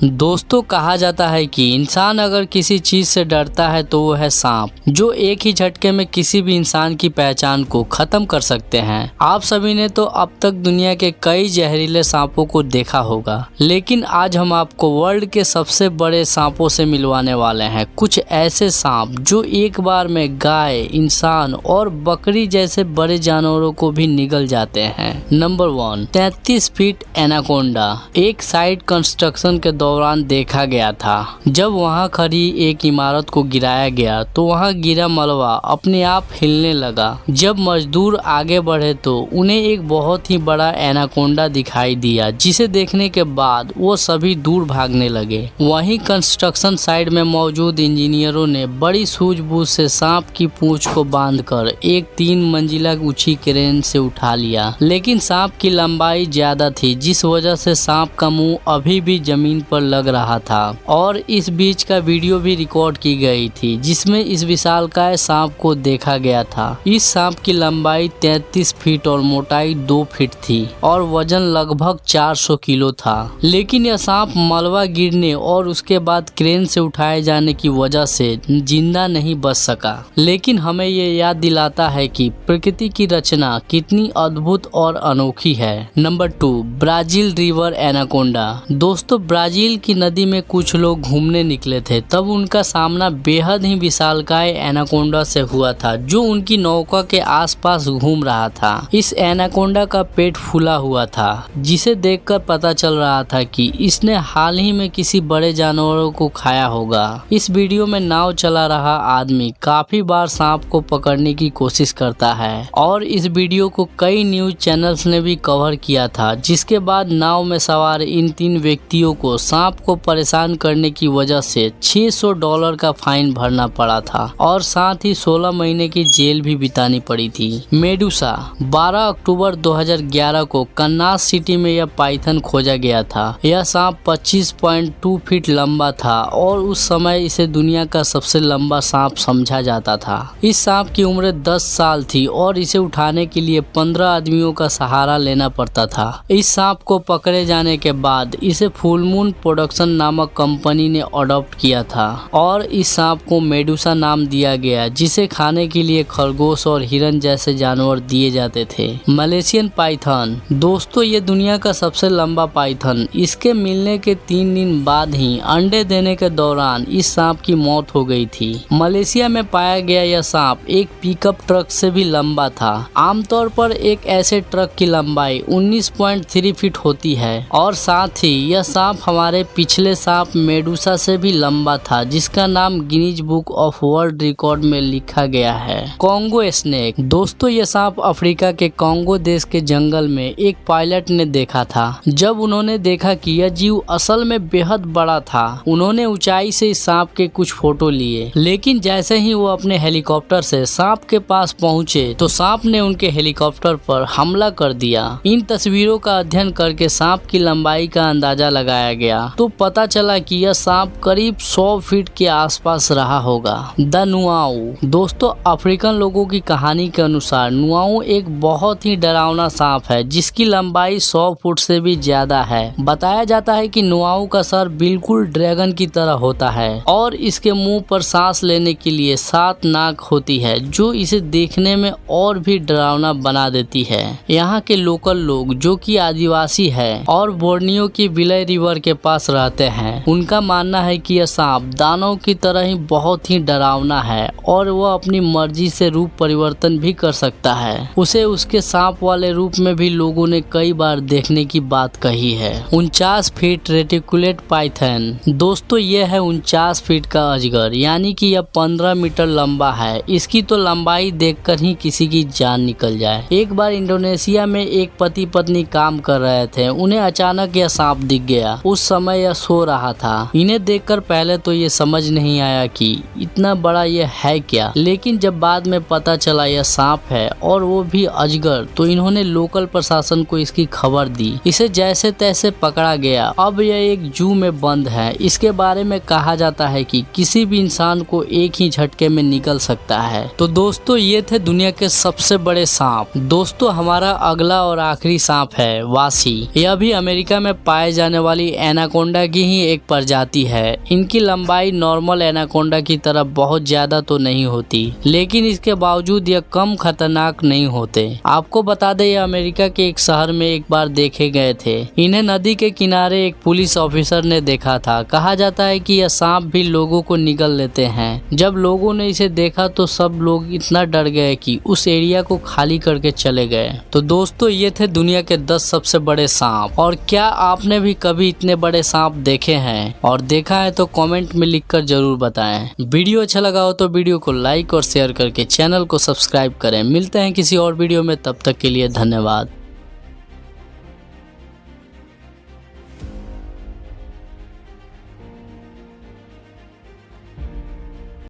दोस्तों, कहा जाता है कि इंसान अगर किसी चीज से डरता है तो वो है सांप, जो एक ही झटके में किसी भी इंसान की पहचान को खत्म कर सकते हैं। आप सभी ने तो अब तक दुनिया के कई जहरीले सांपों को देखा होगा, लेकिन आज हम आपको वर्ल्ड के सबसे बड़े सांपों से मिलवाने वाले हैं। कुछ ऐसे सांप जो एक बार में गाय, इंसान और बकरी जैसे बड़े जानवरों को भी निगल जाते हैं। Number 1, 33 feet anaconda. एक साइट कंस्ट्रक्शन के दौरान देखा गया था। जब वहां खड़ी एक इमारत को गिराया गया तो वहां गिरा मलबा अपने आप हिलने लगा। जब मजदूर आगे बढ़े तो उन्हें एक बहुत ही बड़ा एनाकोंडा दिखाई दिया, जिसे देखने के बाद वो सभी दूर भागने लगे। वहीं कंस्ट्रक्शन साइट में मौजूद इंजीनियरों ने बड़ी सूझबूझ से सांप की पूंछ को बांधकर एक 3 मंजिला ऊंची क्रेन से उठा लिया, लेकिन सांप की लंबाई ज्यादा थी, जिस वजह से सांप का मुंह अभी भी जमीन पर लग रहा था। और इस बीच का वीडियो भी रिकॉर्ड की गई थी, जिसमें इस विशालकाय सांप को देखा गया था। इस सांप की लंबाई 33 फीट और मोटाई 2 फीट थी और वजन लगभग 400 किलो था। लेकिन यह सांप मलबा गिरने और उसके बाद क्रेन से उठाए जाने की वजह से जिंदा नहीं बच सका। लेकिन हमें ये याद दिलाता है कि प्रकृति की रचना कितनी अद्भुत और अनोखी है। Number 2, Brazil river anaconda. दोस्तों, ब्राजील की नदी में कुछ लोग घूमने निकले थे, तब उनका सामना बेहद ही विशालकाय एनाकोंडा से हुआ था, जो उनकी नौका के आसपास घूम रहा था। इस एनाकोंडा का पेट फूला हुआ था, जिसे देखकर पता चल रहा था कि इसने हाल ही में किसी बड़े जानवरों को खाया होगा। इस वीडियो में नाव चला रहा आदमी काफी बार सांप को पकड़ने की कोशिश करता है और इस वीडियो को कई न्यूज चैनल्स ने भी कवर किया था, जिसके बाद नाव में सवार इन 3 व्यक्तियों को सांप को परेशान करने की वजह से $600 का फाइन भरना पड़ा था और साथ ही 16 महीने की जेल भी बितानी पड़ी थी। मेडुसा। 12 अक्टूबर 2011 को कन्नास सिटी में यह पाइथन खोजा गया था। यह सांप 25.2 फीट लंबा था और उस समय इसे दुनिया का सबसे लंबा सांप समझा जाता था। इस सांप की उम्र 10 साल थी और इसे उठाने के लिए 15 आदमियों का सहारा लेना पड़ता था। इस सांप को पकड़े जाने के बाद इसे फुल मून प्रोडक्शन नामक कंपनी ने अडॉप्ट किया था और इस सांप को मेडुसा नाम दिया गया, जिसे खाने के लिए खरगोश और हिरन जैसे जानवर दिए जाते थे। Malaysian Python. दोस्तों, ये दुनिया का सबसे लंबा पाइथन। इसके मिलने के 3 दिन बाद ही अंडे देने के दौरान इस सांप की मौत हो गई थी। मलेशिया में पाया गया यह सांप एक पिकअप ट्रक से भी लंबा था। आमतौर पर एक ऐसे ट्रक की लंबाई 19.3 फीट होती है और साथ ही यह सांप हमारे पिछले सांप मेडुसा से भी लंबा था, जिसका नाम Guinness book of world record में लिखा गया है। Congo snake. दोस्तों, यह सांप अफ्रीका के कॉन्गो देश के जंगल में एक पायलट ने देखा था। जब उन्होंने देखा कि यह जीव असल में बेहद बड़ा था, उन्होंने ऊंचाई से इस सांप के कुछ फोटो लिए, लेकिन जैसे ही वो अपने हेलीकॉप्टर से सांप के पास पहुंचे तो सांप ने उनके हेलीकॉप्टर पर हमला कर दिया। इन तस्वीरों का अध्ययन करके सांप की लंबाई का अंदाजा लगाया गया तो पता चला कि यह सांप करीब 100 फीट के आसपास रहा होगा। द नुआऊ। दोस्तों, अफ्रीकन लोगों की कहानी के अनुसार नुआऊ एक बहुत ही डरावना सांप है, जिसकी लंबाई 100 फुट से भी ज्यादा है। बताया जाता है कि नुआऊ का सर बिल्कुल ड्रैगन की तरह होता है और इसके मुंह पर सांस लेने के लिए 7 नाक होती है, जो इसे देखने में और भी डरावना बना देती है। यहाँ के लोकल लोग, जो कि आदिवासी है और बोर्नियो की विलय रिवर के पास रहते हैं, उनका मानना है कि यह सांप दानव की तरह ही बहुत ही डरावना है और वह अपनी मर्जी से रूप परिवर्तन भी कर सकता है। उसे उसके सांप वाले रूप में भी लोगों ने कई बार देखने की बात कही है। 49 फीट रेटिकुलेट पाइथन। दोस्तों, यह है 49 फीट का अजगर, यानी कि यह 15 मीटर लंबा है। इसकी तो लंबाई देखकर ही किसी की जान निकल जाए। एक बार इंडोनेशिया में एक पति पत्नी काम कर रहे थे, उन्हें अचानक यह सांप दिख गया। उस समय यह सो रहा था। इन्हें देखकर पहले तो ये समझ नहीं आया कि इतना बड़ा यह है क्या, लेकिन जब बाद में पता चला यह सांप है और वो भी अजगर, तो इन्होंने लोकल प्रशासन को इसकी खबर दी। इसे जैसे तैसे पकड़ा गया। अब यह एक जू में बंद है। इसके बारे में कहा जाता है कि किसी भी इंसान को एक ही झटके में निकल सकता है। तो दोस्तों, ये थे दुनिया के सबसे बड़े सांप। दोस्तों, हमारा अगला और आखिरी सांप है वासी। यह भी अमेरिका में पाए जाने वाली एनाकोंडा की ही एक प्रजाति है। इनकी लंबाई नॉर्मल एनाकोंडा की तरह बहुत ज्यादा तो नहीं होती, लेकिन इसके बावजूद यह कम खतरनाक नहीं होते। आपको बता दें, यह अमेरिका के एक शहर में एक बार देखे गए थे। इन्हें नदी के किनारे एक पुलिस ऑफिसर ने देखा था। कहा जाता है कि यह सांप भी लोगों को निगल लेते हैं। जब लोगों ने इसे देखा तो सब लोग इतना डर गए कि उस एरिया को खाली करके चले गए। तो दोस्तों, ये थे दुनिया के 10 सबसे बड़े सांप। और क्या आपने भी कभी इतने बड़े सांप देखे हैं? और देखा है तो कमेंट में लिखकर जरूर बताएं। वीडियो अच्छा लगा हो तो वीडियो को लाइक और शेयर करके चैनल को सब्सक्राइब करें। मिलते हैं किसी और वीडियो में, तब तक के लिए धन्यवाद।